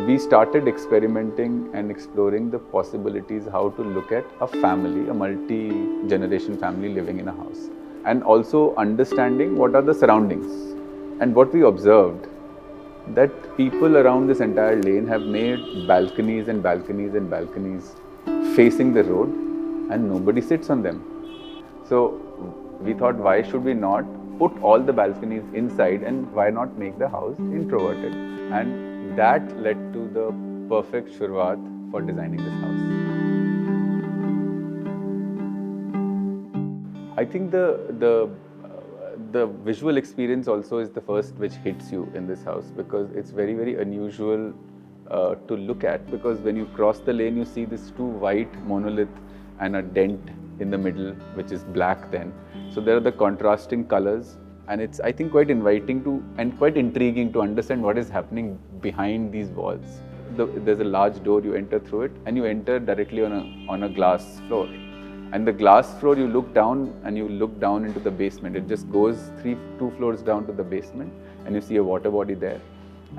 we started experimenting and exploring the possibilities how to look at a family, a multi-generation family living in a house, and also understanding what are the surroundings. And what we observed, that people around this entire lane have made balconies and balconies and balconies facing the road, and nobody sits on them. So we thought, why should we not put all the balconies inside, and why not make the house introverted? And that led to the perfect shurwaat for designing this house. I think the visual experience also is the first which hits you in this house, because it's very, very unusual to look at, because when you cross the lane you see this two white monolith and a dent in the middle which is black then. So there are the contrasting colors, and it's, I think, quite inviting to and quite intriguing to understand what is happening behind these walls. There's a large door, you enter through it, and you enter directly on a glass floor. And the glass floor, you look down and you look down into the basement. It just goes two floors down to the basement, and you see a water body there.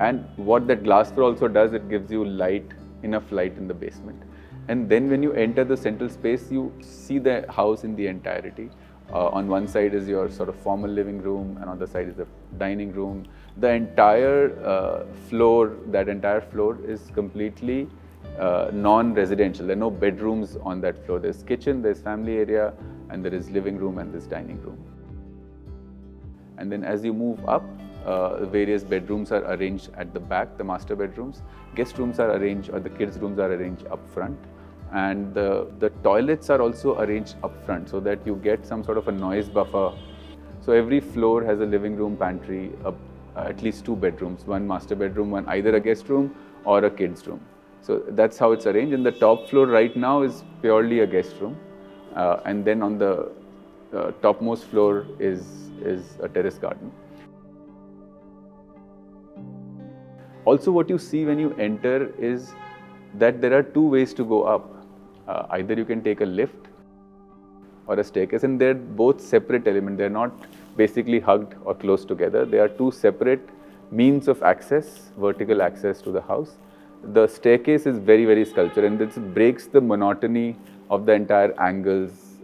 And what that glass floor also does, it gives you light, enough light in the basement. And then when you enter the central space, you see the house in the entirety. On one side is your sort of formal living room, and on the side is the dining room. The entire floor, that entire floor is completely non-residential. There are no bedrooms on that floor. There's kitchen, there's family area, and there is living room and this dining room. And then as you move up, various bedrooms are arranged at the back, the master bedrooms. Guest rooms are arranged, or the kids' rooms are arranged up front. And the toilets are also arranged up front, so that you get some sort of a noise buffer. So every floor has a living room, pantry, at least two bedrooms, one master bedroom, one either a guest room or a kids' room. So that's how it's arranged. And the top floor right now is purely a guest room. And then on the topmost floor is a terrace garden. Also, what you see when you enter is that there are two ways to go up. Either you can take a lift or a staircase, and they're both separate elements. They're not basically hugged or close together. They are two separate means of access, vertical access to the house. The staircase is very, very sculptured, and this breaks the monotony of the entire angles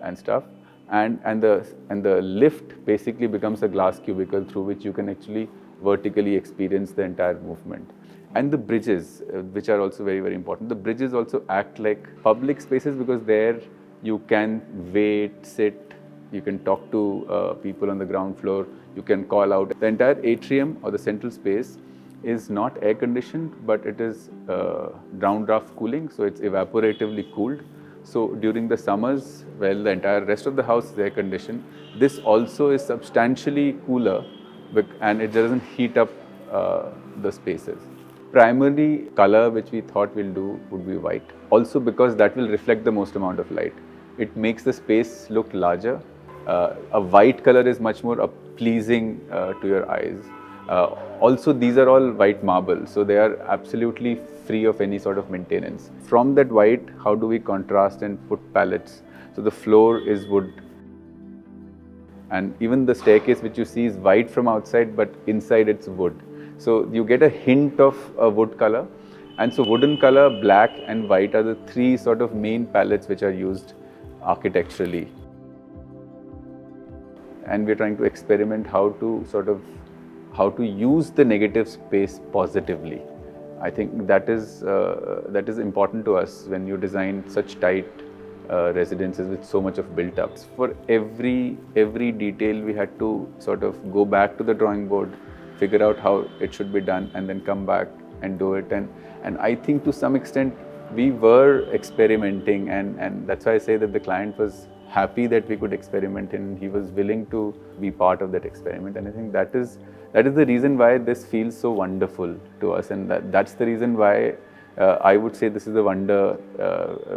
and stuff. And the lift basically becomes a glass cubicle through which you can actually vertically experience the entire movement. And the bridges, which are also very, very important. The bridges also act like public spaces, because there you can wait, sit, you can talk to people on the ground floor, you can call out. The entire atrium or the central space is not air conditioned, but it is downdraft cooling, so it's evaporatively cooled. So during the summers, well, the entire rest of the house is air conditioned. This also is substantially cooler, and it doesn't heat up the spaces. Primary color which we thought we'll do would be white. Also because that will reflect the most amount of light. It makes the space look larger. A white color is much more pleasing to your eyes. Also, these are all white marble, so they are absolutely free of any sort of maintenance. From that white, how do we contrast and put palettes? So the floor is wood. And even the staircase which you see is white from outside, but inside it's wood. So you get a hint of a wood color. And so wooden color, black and white are the three sort of main palettes which are used architecturally. And we're trying to experiment how to use the negative space positively. I think that is important to us when you design such tight residences with so much of built ups. For every detail, we had to sort of go back to the drawing board, figure out how it should be done, and then come back and do it. And I think to some extent we were experimenting, and that's why I say that the client was happy that we could experiment, and he was willing to be part of that experiment. And I think that is the reason why this feels so wonderful to us, and that's the reason why I would say this is a wonder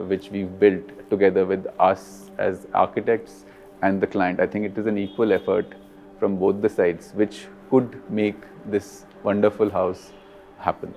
which we've built together with us as architects and the client. I think it is an equal effort from both the sides which could make this wonderful house happen.